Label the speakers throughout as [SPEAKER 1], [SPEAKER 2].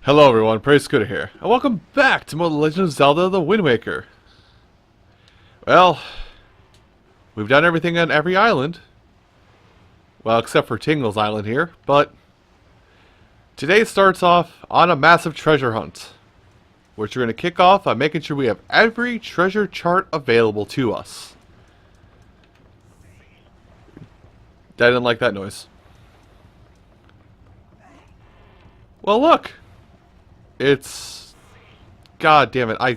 [SPEAKER 1] Hello everyone, Praise Scooter here, and welcome back to more Legend of Zelda The Wind Waker. Well, we've done everything on every island. Well, except for Tingle's Island here, but today starts off on a massive treasure hunt, which we're going to kick off by making sure we have every treasure chart available to us. I didn't like that noise. Well, look! It's... God damn it, I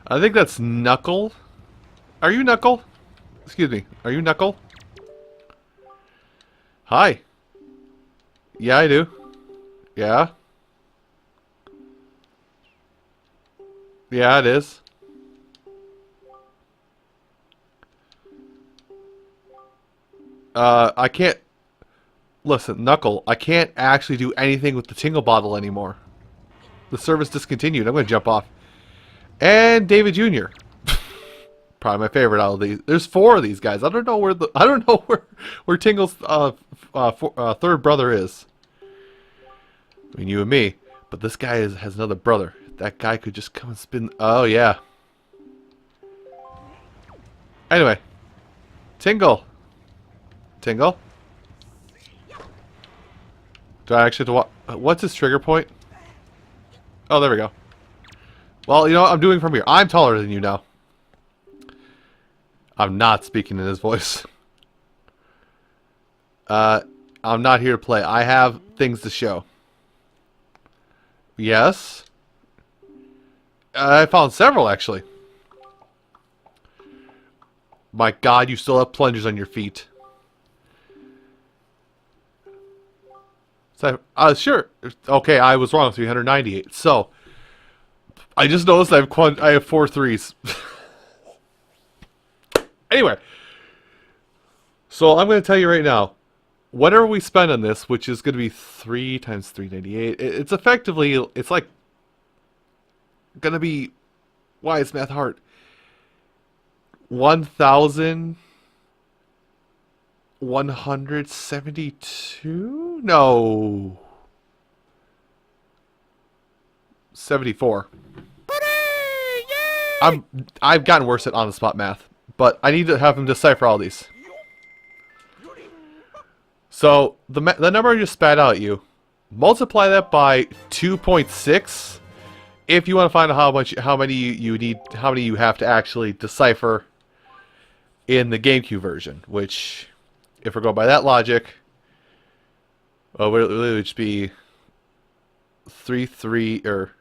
[SPEAKER 1] think that's Knuckle. Are you Knuckle? Excuse me, are you Knuckle? Hi. Yeah, I do. Yeah? Yeah, it is. I can't... Listen, Knuckle, I can't actually do anything with the Tingle bottle anymore. The service discontinued. I'm going to jump off. And David Jr. Probably my favorite out of these. There's 4 of these guys. I don't know where Tingle's third brother is. I mean, you and me. But this guy has another brother. That guy could just come and spin. Oh, yeah. Anyway. Tingle. Tingle. Do I actually have to what's his trigger point? Oh, there we go. Well, you know what I'm doing from here. I'm taller than you now. I'm not speaking in his voice. I'm not here to play. I have things to show. Yes. I found several, actually. My God, you still have plungers on your feet. So, sure. Okay, I was wrong. 398. So, I just noticed I have 4 threes. Anyway, so I'm going to tell you right now, whatever we spend on this, which is going to be 3 times 398, it's effectively, it's like going to be, why is math hard? 1,172? No. 74. I've gotten worse at on-the-spot math, but I need to have him decipher all these. So the number I just spat out at you, multiply that by 2.6 if you want to find out how many you have to actually decipher in the Gamecube version. Which, if we're going by that logic, well, it would just be 3 or.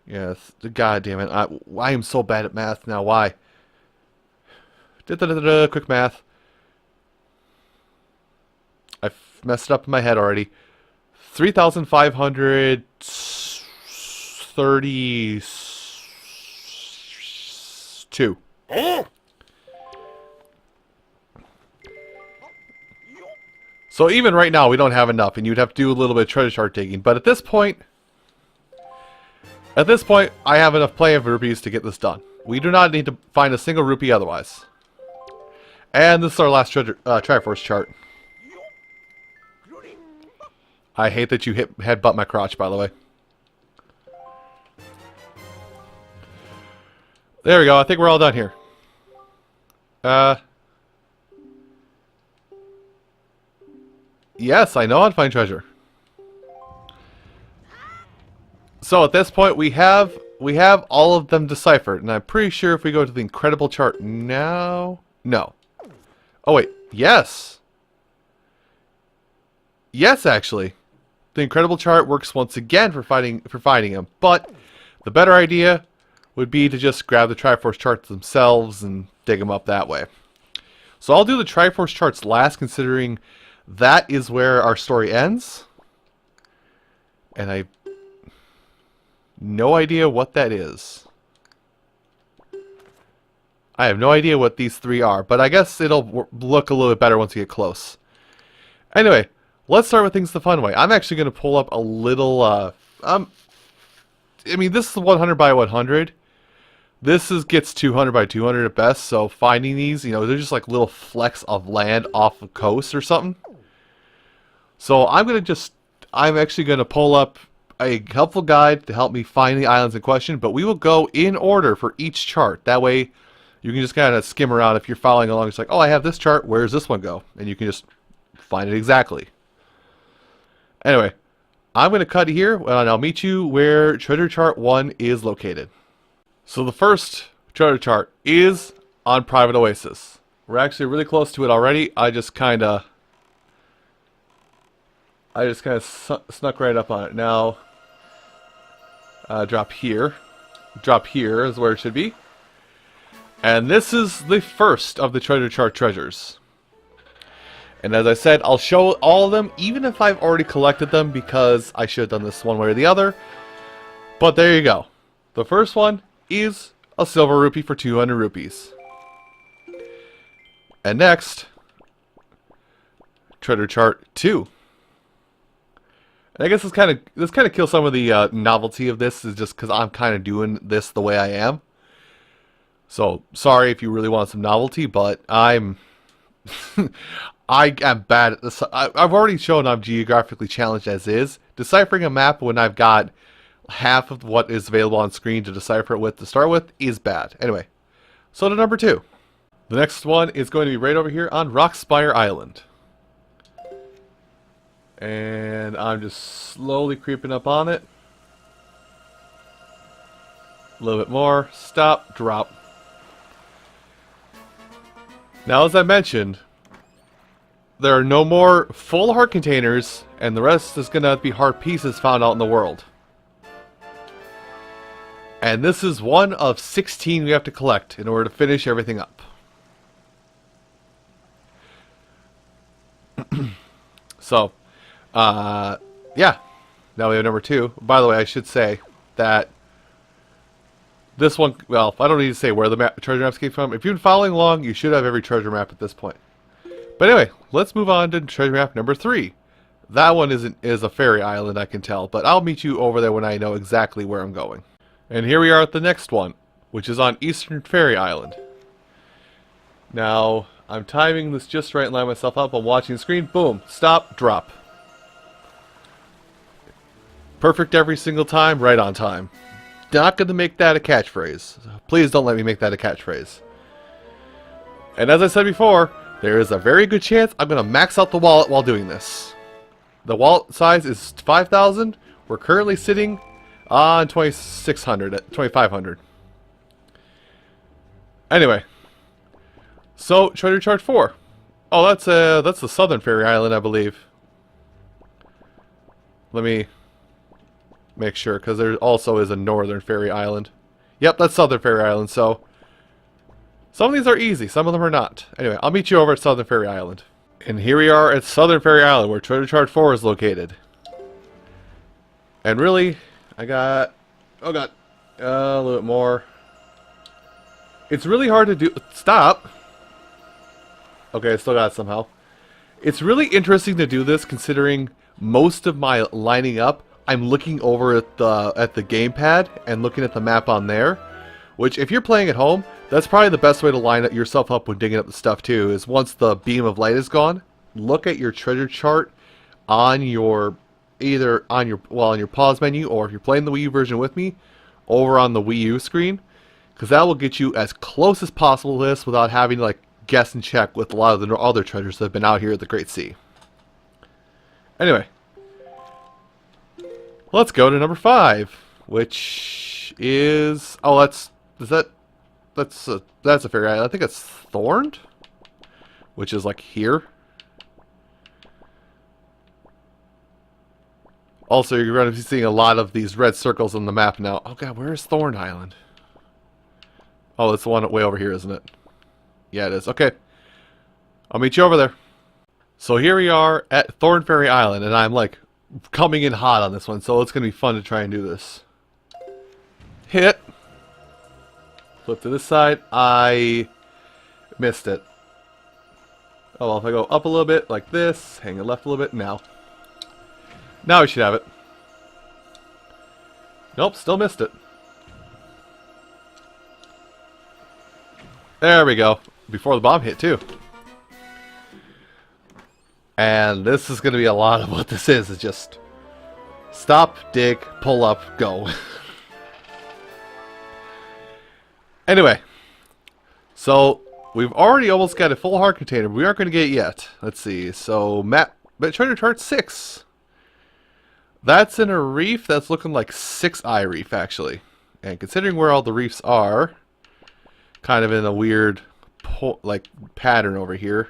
[SPEAKER 1] Yes, God damn it! I am so bad at math now. Why? Quick math. I've messed it up in my head already. 3,532. So even right now, we don't have enough, and you'd have to do a little bit of treasure chart digging. But at this point, I have enough play of rupees to get this done. We do not need to find a single rupee otherwise. And this is our last Triforce chart. I hate that you headbutt my crotch, by the way. There we go. I think we're all done here. Yes, I know how to find treasure. So at this point, we have all of them deciphered, and I'm pretty sure if we go to the incredible chart now, no. Oh wait, yes. Yes, actually, the incredible chart works once again for finding them. But the better idea would be to just grab the Triforce charts themselves and dig them up that way. So I'll do the Triforce charts last, considering that is where our story ends. And I no idea what that is. I have no idea what these 3 are, but I guess it'll look a little bit better once we get close. Anyway, let's start with things the fun way. I'm actually going to pull up a little, I mean, this is 100 by 100. This gets 200 by 200 at best, so finding these, you know, they're just like little flecks of land off the coast or something. So I'm going to just I'm actually going to pull up a helpful guide to help me find the islands in question, but we will go in order for each chart. That way you can just kind of skim around. If you're following along, it's like, oh, I have this chart, where does this one go? And you can just find it exactly. Anyway, I'm going to cut here, and I'll meet you where treasure chart 1 is located. So the first treasure chart is on Private Oasis. We're actually really close to it already. I just kind of snuck right up on it. Now, drop here. Drop here is where it should be. And this is the first of the treasure chart treasures. And as I said, I'll show all of them, even if I've already collected them, because I should have done this one way or the other. But there you go. The first one is a silver rupee for 200 rupees. And next, treasure chart 2. And I guess this kind of kills some of the novelty of this, is just because I'm kind of doing this the way I am. So sorry if you really want some novelty, but I am bad at this. I've already shown I'm geographically challenged as is. Deciphering a map when I've got half of what is available on screen to decipher it with to start with is bad. Anyway, so to number 2. The next one is going to be right over here on Rockspire Island. And I'm just slowly creeping up on it. A little bit more. Stop. Drop. Now, as I mentioned, there are no more full heart containers, and the rest is going to be heart pieces found out in the world. And this is one of 16 we have to collect in order to finish everything up. So, yeah. Now we have number 2. By the way, I should say that this one, well, I don't need to say where the treasure maps came from. If you've been following along, you should have every treasure map at this point. But anyway, let's move on to treasure map number 3. That one is a fairy island, I can tell, but I'll meet you over there when I know exactly where I'm going. And here we are at the next one, which is on Eastern Fairy Island. Now, I'm timing this just right and line myself up. I'm watching the screen. Boom. Stop. Drop. Perfect every single time. Right on time. Not going to make that a catchphrase. Please don't let me make that a catchphrase. And as I said before, there is a very good chance I'm going to max out the wallet while doing this. The wallet size is 5,000. We're currently sitting on 2,600, 2,500. Anyway. So, treasure chart 4. Oh, that's the Southern Fairy Island, I believe. Let me make sure, because there also is a Northern Fairy Island. Yep, that's Southern Fairy Island, so some of these are easy, some of them are not. Anyway, I'll meet you over at Southern Fairy Island. And here we are at Southern Fairy Island, where treasure chart 4 is located. And really, I got, oh god, a little bit more. It's really hard to do. Stop. Okay, I still got it somehow. It's really interesting to do this, considering most of my lining up, I'm looking over at the gamepad and looking at the map on there. Which, if you're playing at home, that's probably the best way to line yourself up when digging up the stuff too. Is once the beam of light is gone, look at your treasure chart on your on your pause menu, or if you're playing the Wii U version with me, over on the Wii U screen, because that will get you as close as possible to this without having to like guess and check with a lot of the other treasures that have been out here at the Great Sea. Anyway, let's go to number 5, which is that's a fairy island. I think it's Thorn, which is like here. Also, you're going to be seeing a lot of these red circles on the map now. Oh god, where is Thorn Island? Oh, it's the one way over here, isn't it? Yeah, it is. Okay. I'll meet you over there. So here we are at Thorn Fairy Island, and I'm like coming in hot on this one, so it's going to be fun to try and do this. Hit. Flip to this side. I missed it. Oh, well, if I go up a little bit like this, hang it left a little bit, now. Now we should have it. Nope, still missed it. There we go. Before the bomb hit, too. And this is going to be a lot of what this is. It's just Stop, dig, pull up, go. Anyway. So, we've already almost got a full heart container, but we aren't going to get it yet. Let's see. So, treasure chart 6. That's in a reef that's looking like 6-eye reef, actually. And considering where all the reefs are, kind of in a weird pattern over here.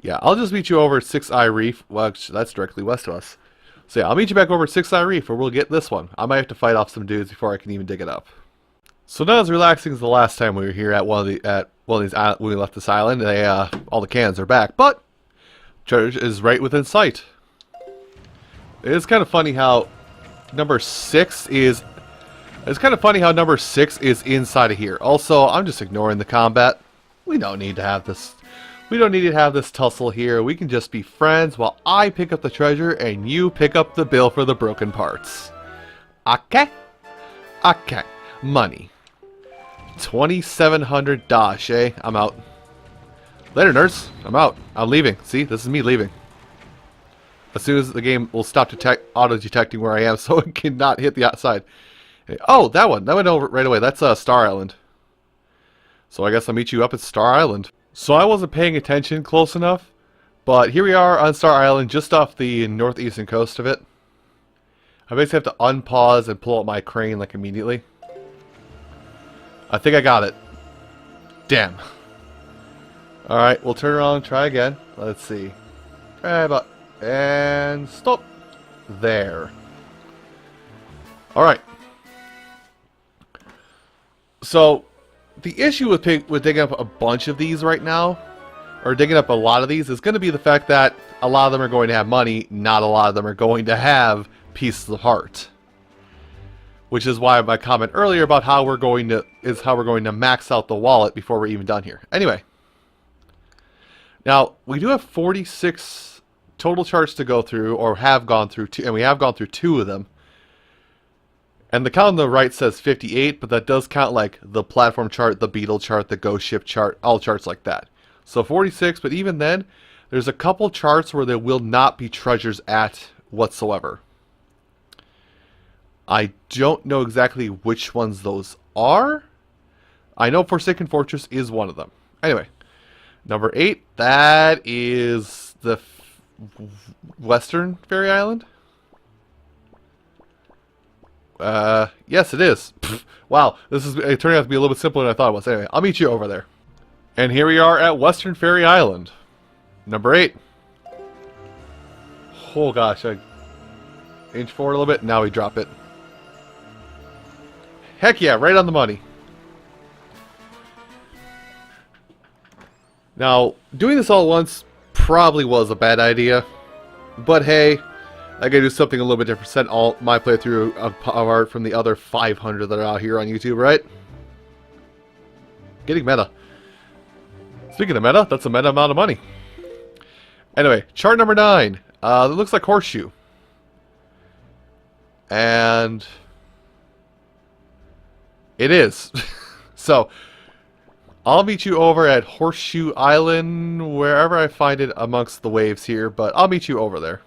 [SPEAKER 1] Yeah, I'll just meet you over at 6-eye reef. Well, that's directly west of us. So yeah, I'll meet you back over at 6-eye reef, where we'll get this one. I might have to fight off some dudes before I can even dig it up. So not as relaxing as the last time we were here at one of these when we left this island. All the cans are back, but treasure is right within sight. It is kind of funny how number 6 is. It's kind of funny how number 6 is inside of here. Also, I'm just ignoring the combat. We don't need to have this. We don't need to have this tussle here. We can just be friends while I pick up the treasure and you pick up the bill for the broken parts. Okay? Okay. Money. 2,700 dash, eh? I'm out. Later, nerds. I'm out. I'm leaving. See? This is me leaving. As soon as the game will stop auto-detecting where I am so it cannot hit the outside. Oh, that one. That went over right away. That's Star Island. So I guess I'll meet you up at Star Island. So I wasn't paying attention close enough, but here we are on Star Island, just off the northeastern coast of it. I basically have to unpause and pull out my crane like immediately. I think I got it. Damn. Alright, we'll turn around and try again. Let's see. And stop. There. Alright. So, the issue with digging up a bunch of these right now, or digging up a lot of these, is going to be the fact that a lot of them are going to have money, not a lot of them are going to have pieces of heart. Which is why my comment earlier about how we're going to max out the wallet before we're even done here. Anyway. Now, we do have 46 total charts to go through, or have gone through, and we have gone through 2 of them. And the count on the right says 58, but that does count like the platform chart, the beetle chart, the ghost ship chart, all charts like that. So 46, but even then, there's a couple charts where there will not be treasures at whatsoever. I don't know exactly which ones those are. I know Forsaken Fortress is one of them. Anyway, number 8, that is the Western Fairy Island. Yes, it is. Wow, this is turning out to be a little bit simpler than I thought it was. Anyway, I'll meet you over there. And here we are at Western Fairy Island. Number 8. Oh gosh, I inch forward a little bit, now we drop it. Heck yeah, right on the money. Now, doing this all at once probably was a bad idea. But hey, I gotta do something a little bit different. Set all my playthrough apart from the other 500 that are out here on YouTube, right? Getting meta. Speaking of meta, that's a meta amount of money. Anyway, chart number 9. It looks like Horseshoe. And it is. So, I'll meet you over at Horseshoe Island, wherever I find it amongst the waves here, but I'll meet you over there.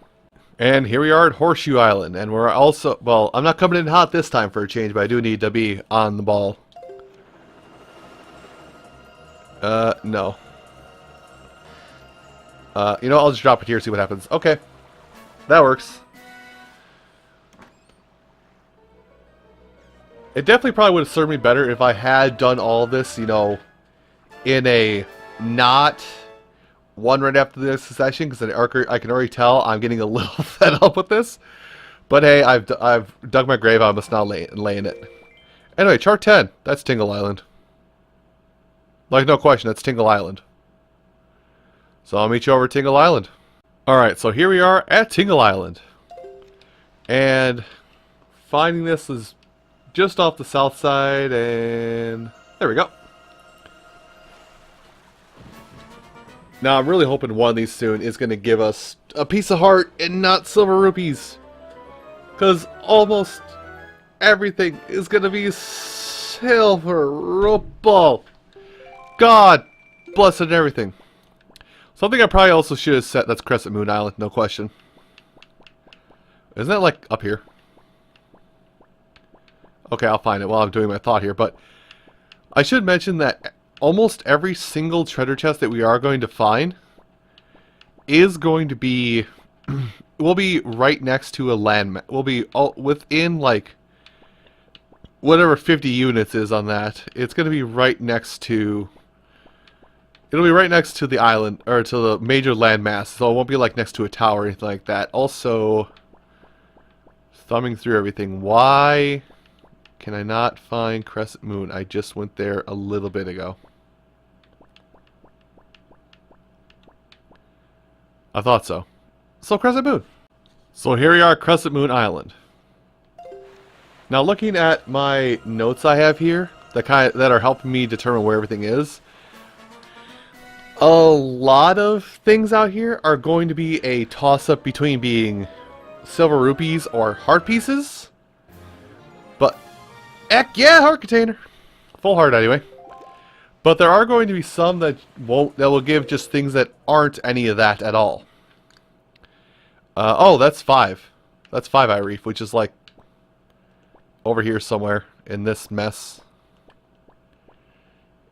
[SPEAKER 1] And here we are at Horseshoe Island, and we're also, well, I'm not coming in hot this time for a change, but I do need to be on the ball. No. You know, I'll just drop it here, see what happens. Okay. That works. It definitely probably would have served me better if I had done all of this, you know, in a not one right after this session, because I can already tell I'm getting a little fed up with this. But hey, I've dug my grave. I must now lay in it. Anyway, chart 10. That's Tingle Island. Like, no question, that's Tingle Island. So I'll meet you over at Tingle Island. Alright, so here we are at Tingle Island. And finding this is just off the south side, and there we go. Now I'm really hoping one of these soon is going to give us a piece of heart and not silver rupees. Because almost everything is going to be silver ruple. God bless it and everything. Something I probably also should have set, that's Crescent Moon Island, no question. Isn't that like up here? Okay, I'll find it while I'm doing my thought here, but I should mention that almost every single treasure chest that we are going to find is going to be will be right next to a landmass. Will be all within like whatever 50 units is on that. It's going to be right next to. It'll be right next to the island or to the major landmass, so it won't be like next to a tower or anything like that. Also, thumbing through everything. Why can I not find Crescent Moon? I just went there a little bit ago. I thought so. So Crescent Moon. So here we are, Crescent Moon Island. Now looking at my notes I have here, that are helping me determine where everything is. A lot of things out here are going to be a toss-up between being silver rupees or heart pieces. But heck yeah, heart container. Full heart anyway. But there are going to be some that will give just things that aren't any of that at all. Oh, that's 5. That's 5-eye reef, which is like over here somewhere in this mess.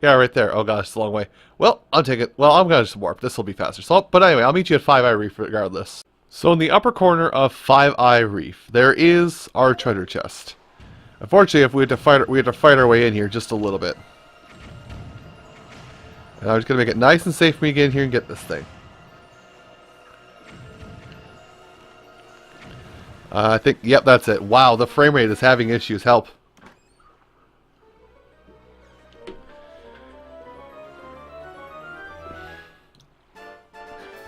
[SPEAKER 1] Yeah, right there. Oh gosh, it's a long way. Well, I'll take it. Well, I'm gonna just warp. This will be faster. So, but anyway, I'll meet you at 5-eye reef regardless. So in the upper corner of 5-eye reef, there is our treasure chest. Unfortunately, if we had to fight our way in here just a little bit. And I'm just gonna make it nice and safe for me to get in here and get this thing. I think, yep, that's it. Wow, the frame rate is having issues. Help.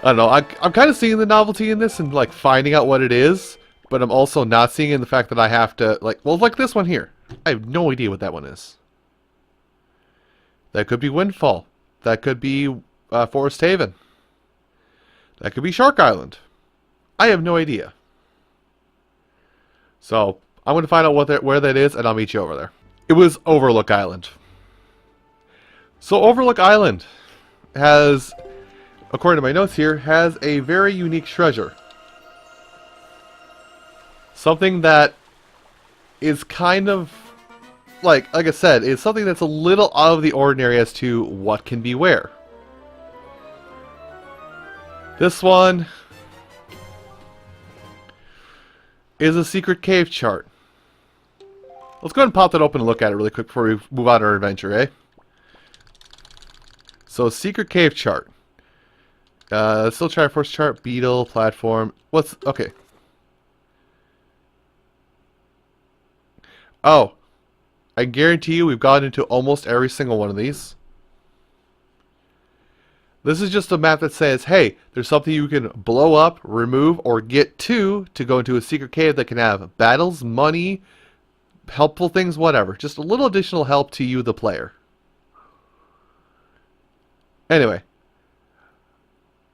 [SPEAKER 1] I don't know. I'm kind of seeing the novelty in this and like finding out what it is, but I'm also not seeing in the fact that I have to like, well, like this one here. I have no idea what that one is. That could be Windfall. That could be Forest Haven. That could be Shark Island. I have no idea. So I'm going to find out where that is, and I'll meet you over there. It was Overlook Island. So Overlook Island has, according to my notes here, has a very unique treasure. Something that is kind of, like I said, is something that's a little out of the ordinary as to what can be where. This one is a secret cave chart. Let's go ahead and pop that open and look at it really quick before we move on our adventure, eh? So, secret cave chart. Still Triforce chart, beetle, platform. Okay. Oh. I guarantee you we've gotten into almost every single one of these. This is just a map that says, hey, there's something you can blow up, remove, or get to go into a secret cave that can have battles, money, helpful things, whatever. Just a little additional help to you, the player. Anyway.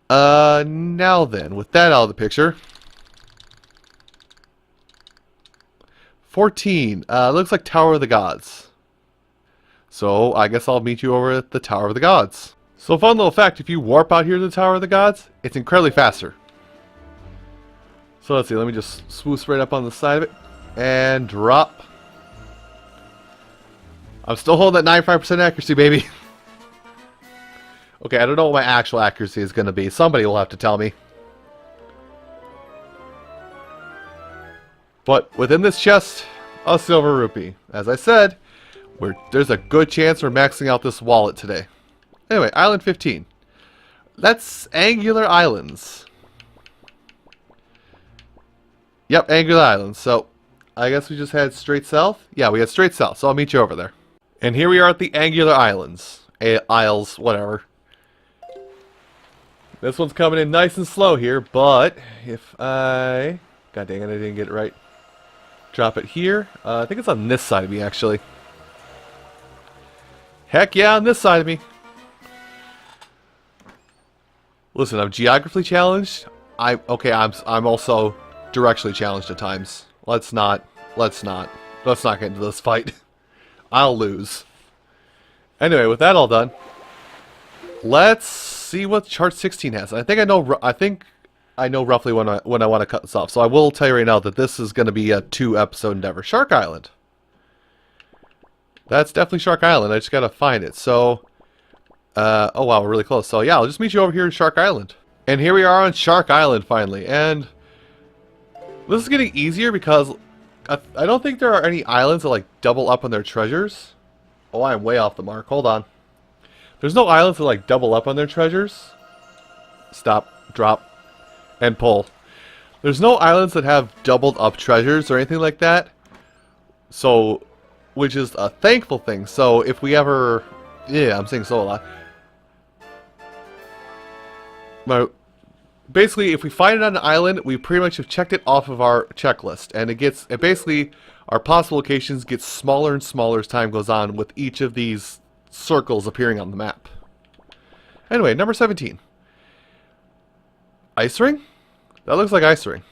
[SPEAKER 1] Now then, with that out of the picture. 14. Looks like Tower of the Gods. So, I guess I'll meet you over at the Tower of the Gods. So, fun little fact, if you warp out here to the Tower of the Gods, it's incredibly faster. So, let's see, let me just swoosh right up on the side of it. And drop. I'm still holding that 95% accuracy, baby. Okay, I don't know what my actual accuracy is going to be. Somebody will have to tell me. But within this chest, a silver rupee. As I said, there's a good chance we're maxing out this wallet today. Anyway, Island 15. That's Angular Islands. Yep, Angular Islands. So, I guess we just had straight south? Yeah, we had straight south, so I'll meet you over there. And here we are at the Angular Islands. Isles, whatever. This one's coming in nice and slow here, but if I... God dang it, I didn't get it right. Drop it here. I think it's on this side of me, actually. Heck yeah, on this side of me. Listen, I'm geographically challenged. I'm also directionally challenged at times. Let's not get into this fight. I'll lose. Anyway, with that all done, let's see what chart 16 has. I think I know roughly when I want to cut this off. So I will tell you right now that this is going to be a 2-episode endeavor. Shark Island. That's definitely Shark Island. I just got to find it. So, oh wow, we're really close. So yeah, I'll just meet you over here in Shark Island. And here we are on Shark Island finally. And this is getting easier because I don't think there are any islands that like double up on their treasures. Oh, I'm way off the mark. Hold on. There's no islands that like double up on their treasures. Stop, drop, and pull. There's no islands that have doubled up treasures or anything like that. So, which is a thankful thing. So if we ever, yeah, I'm saying so a lot. But basically, if we find it on an island, we pretty much have checked it off of our checklist, and it basically our possible locations get smaller and smaller as time goes on, with each of these circles appearing on the map. Anyway, number 17. Ice ring? That looks like ice ring.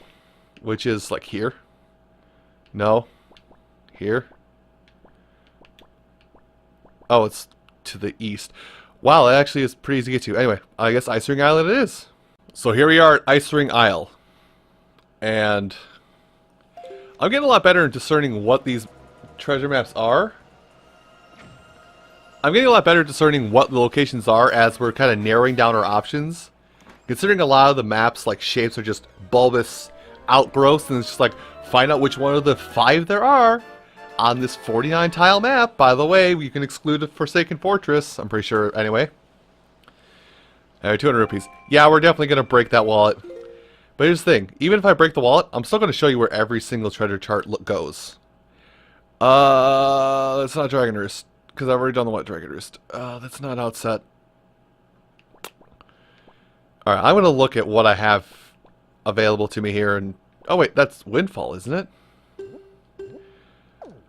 [SPEAKER 1] Which is like here. No. Here. Oh, it's to the east. Wow, that actually is pretty easy to get to. Anyway, I guess Ice Ring Island it is. So here we are at Ice Ring Isle. And I'm getting a lot better at discerning what these treasure maps are. I'm getting a lot better at discerning what the locations are as we're kind of narrowing down our options. Considering a lot of the maps, like, shapes are just bulbous outgrowths, and it's just like, find out which one of the 5 there are on this 49 tile map. By the way, you can exclude a Forsaken Fortress, I'm pretty sure, anyway. Alright, 200 rupees. Yeah, we're definitely going to break that wallet. But here's the thing, even if I break the wallet, I'm still going to show you where every single treasure chart goes. That's not Dragon Roost, because I've already done the Dragon Roost. That's not Outset. Alright, I'm going to look at what I have available to me here, and... Oh wait, that's Windfall, isn't it?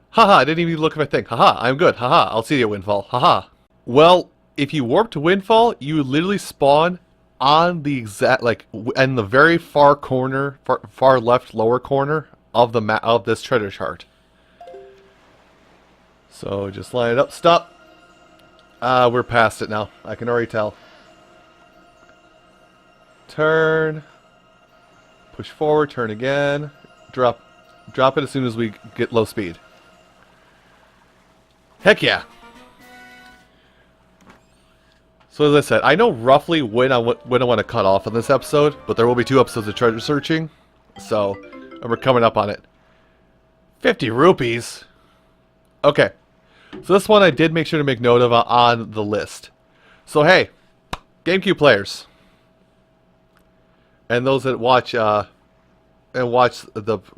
[SPEAKER 1] Haha, I didn't even look at my thing. Haha, I'm good. Haha, I'll see you at Windfall. Haha. Well, if you warp to Windfall, you literally spawn on the exact, like, in the very far corner, far left lower corner of the map of this treasure chart. So just line it up. Stop. We're past it now. I can already tell. Turn. Push forward. Turn again. Drop it as soon as we get low speed. Heck yeah. So as I said, I know roughly when I want to cut off on this episode, but there will be 2 episodes of treasure searching, so and we're coming up on it. 50 rupees. Okay, so this one I did make sure to make note of on the list. So hey, Gamecube players, and those that watch the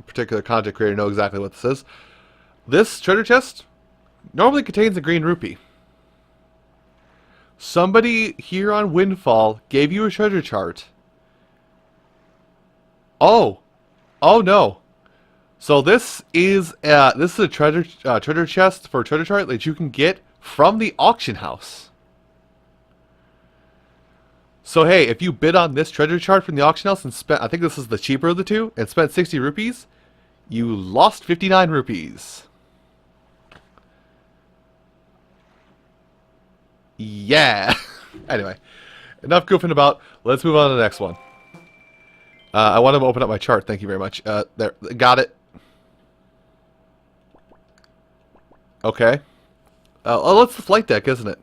[SPEAKER 1] particular content creator know exactly what this is. This treasure chest normally contains a green rupee. Somebody here on Windfall gave you a treasure chart. Oh no! So this is a treasure chest for a treasure chart that you can get from the auction house. So hey, if you bid on this treasure chart from the auction house and spent, I think this is the cheaper of the 2, and spent 60 rupees, you lost 59 rupees. Yeah. Anyway, enough goofing about. Let's move on to the next one. I want to open up my chart. Thank you very much. There, got it. Okay. Oh, that's the flight deck, isn't it?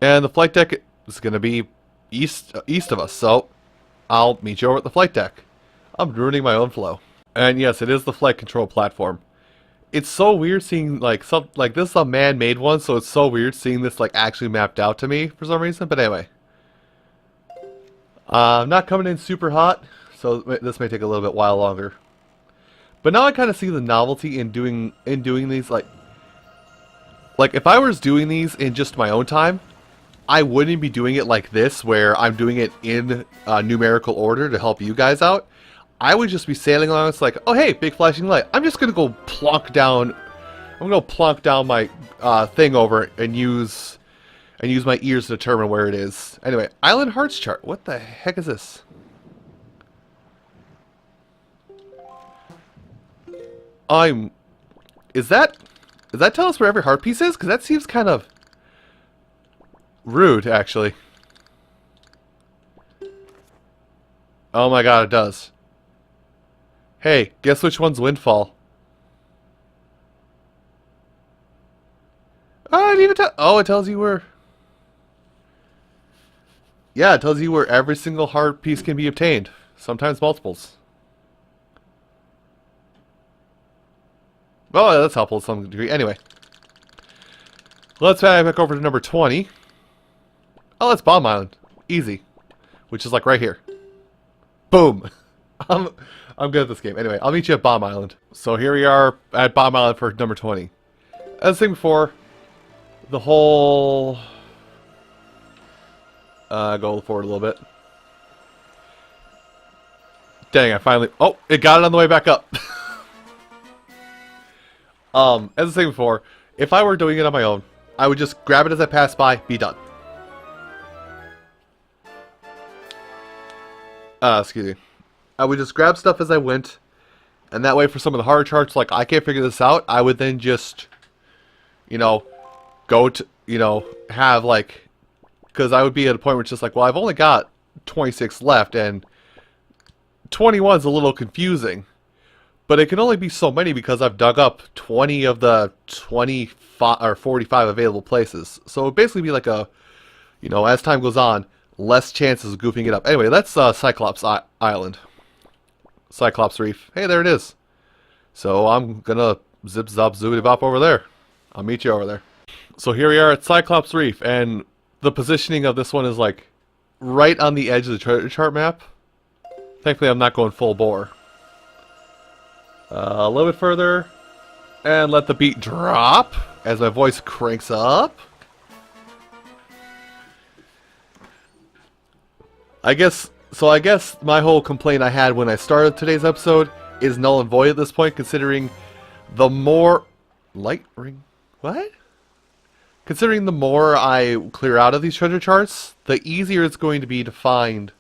[SPEAKER 1] And the flight deck is going to be east of us, so I'll meet you over at the flight deck. I'm ruining my own flow. And yes, it is the flight control platform. It's so weird seeing like this is a man-made one, so it's so weird seeing this like actually mapped out to me for some reason. But anyway, I'm not coming in super hot, so this may take a little bit while longer. But now I kind of see the novelty in doing these like if I was doing these in just my own time, I wouldn't be doing it like this where I'm doing it in numerical order to help you guys out. I would just be sailing along. It's like, oh hey, big flashing light. I'm just gonna go plonk down. I'm gonna plonk down my thing over it and use my ears to determine where it is. Anyway, Island Hearts chart. What the heck is this? Does that tell us where every heart piece is? Because that seems kind of rude, actually. Oh my god, it does. Hey, guess which one's Windfall? Oh, I didn't even tell. Oh, it tells you where. Yeah, it tells you where every single heart piece can be obtained. Sometimes multiples. Well, that's helpful to some degree. Anyway. Let's back over to number 20. Oh, that's Bomb Island. Easy. Which is like right here. Boom. I'm good at this game. Anyway, I'll meet you at Bomb Island. So here we are at Bomb Island for number 20. As I was saying before, the whole... go forward a little bit. Dang, I finally... Oh, it got it on the way back up. As I was saying before, if I were doing it on my own, I would just grab it as I pass by, be done. Excuse me. I would just grab stuff as I went, and that way for some of the harder charts, like, I can't figure this out, I would then just, you know, go to, you know, have, like, because I would be at a point where it's just like, well, I've only got 26 left, and 21 is a little confusing. But it can only be so many because I've dug up 20 of the 25 or 45 available places. So it would basically be like a, you know, as time goes on, less chances of goofing it up. Anyway, that's Cyclops Island. Cyclops Reef. Hey, there it is. So I'm gonna zip zop zoobity bop over there. I'll meet you over there. So here we are at Cyclops Reef, and the positioning of this one is like right on the edge of the treasure chart map. Thankfully, I'm not going full bore. A little bit further, and let the beat drop as my voice cranks up. I guess my whole complaint I had when I started today's episode is null and void at this point, considering the more light ring. What? Considering the more I clear out of these treasure charts, the easier it's going to be to find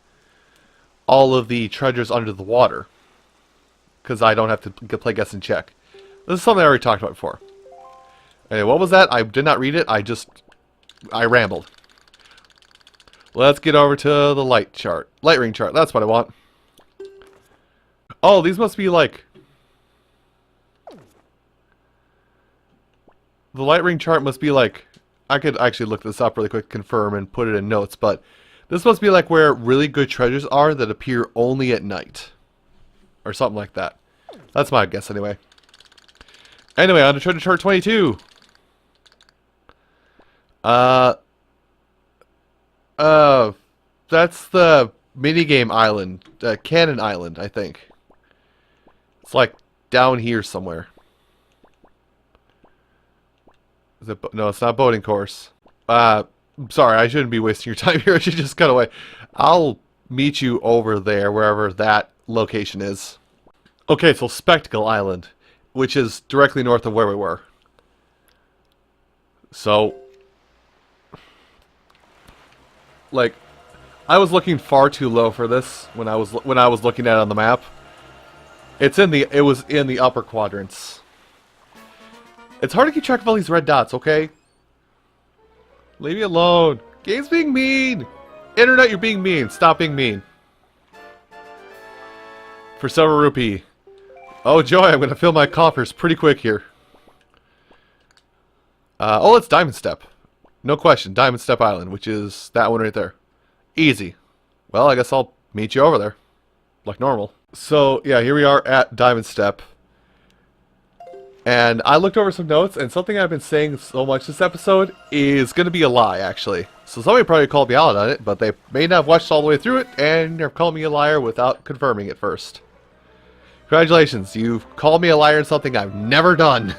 [SPEAKER 1] all of the treasures under the water. Because I don't have to play guess and check. This is something I already talked about before. Anyway, what was that? I did not read it. I rambled. Let's get over to the light chart. Light ring chart. That's what I want. Oh, these must be like... The light ring chart must be like... I could actually look this up really quick, confirm, and put it in notes. But this must be like where really good treasures are that appear only at night. Or something like that. That's my guess anyway. Anyway, on to treasure chart 22. That's the minigame island. Cannon Island, I think. It's like down here somewhere. Is it, no, it's not boating course. Sorry, I shouldn't be wasting your time here. I should just cut away. I'll meet you over there, wherever that location is. Okay, so Spectacle Island, which is directly north of where we were. So, like, I was looking far too low for this when I was looking at it on the map. It was in the upper quadrants. It's hard to keep track of all these red dots, okay? Leave me alone. Game's being mean. Internet, you're being mean. Stop being mean. For several rupee. Oh joy, I'm gonna fill my coffers pretty quick here. Oh, it's Diamond Step. No question, Diamond Step Island, which is that one right there. Easy. Well, I guess I'll meet you over there. Like normal. So, yeah, here we are at Diamond Step. And I looked over some notes, and something I've been saying so much this episode is going to be a lie, actually. So somebody probably called me out on it, but they may not have watched all the way through it, and they're calling me a liar without confirming it first. Congratulations, you've called me a liar in something I've never done.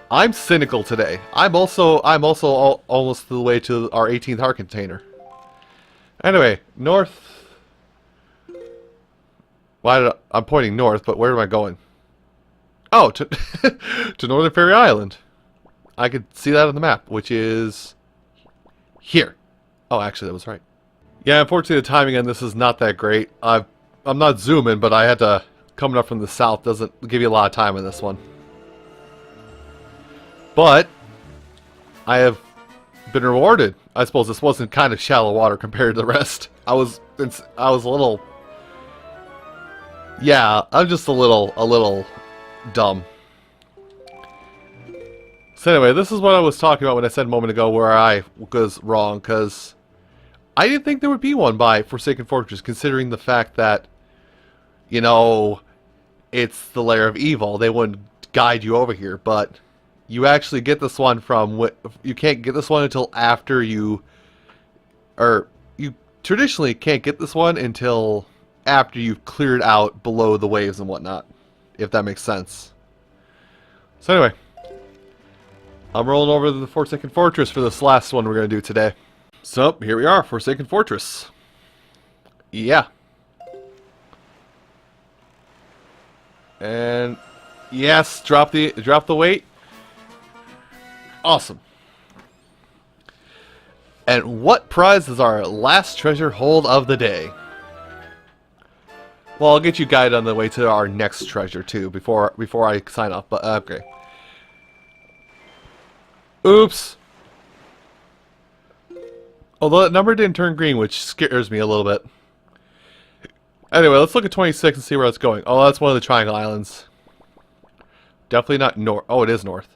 [SPEAKER 1] I'm cynical today. I'm also almost the way to our 18th heart container. Anyway, north. I'm pointing north, but where am I going? Oh, to to Northern Fairy Island. I could see that on the map, which is here. Oh, actually, that was right. Yeah, unfortunately, the timing on this is not that great. I'm not zooming, but I had to coming up from the south doesn't give you a lot of time in this one. But I have been rewarded. I suppose this wasn't kind of shallow water compared to the rest. I was a little... Yeah, I'm just a little dumb. So anyway, this is what I was talking about when I said a moment ago where I was wrong, because I didn't think there would be one by Forsaken Fortress, considering the fact that, you know, it's the lair of evil. They wouldn't guide you over here, but you actually get this one from... You can't get this one until after you... Or, you traditionally can't get this one until after you've cleared out below the waves and whatnot, if that makes sense. So anyway, I'm rolling over to the Forsaken Fortress for this last one we're going to do today. So, here we are, Forsaken Fortress. Yeah. And yes, drop the weight. Awesome. And what prize does our last treasure hold of the day? Well, I'll get you guided on the way to our next treasure too before I sign off. But okay. Oops. Although that number didn't turn green, which scares me a little bit. Anyway, let's look at 26 and see where it's going. Oh, that's one of the Triangle Islands. Definitely not north. Oh, it is north.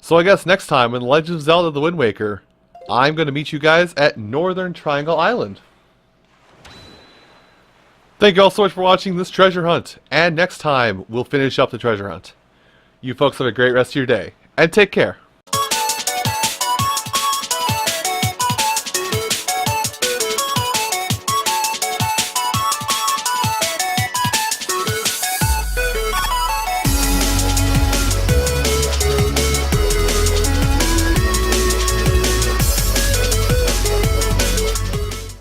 [SPEAKER 1] So I guess next time in Legend of Zelda The Wind Waker, I'm going to meet you guys at Northern Triangle Island. Thank you all so much for watching this treasure hunt. And next time, we'll finish up the treasure hunt. You folks have a great rest of your day. And take care.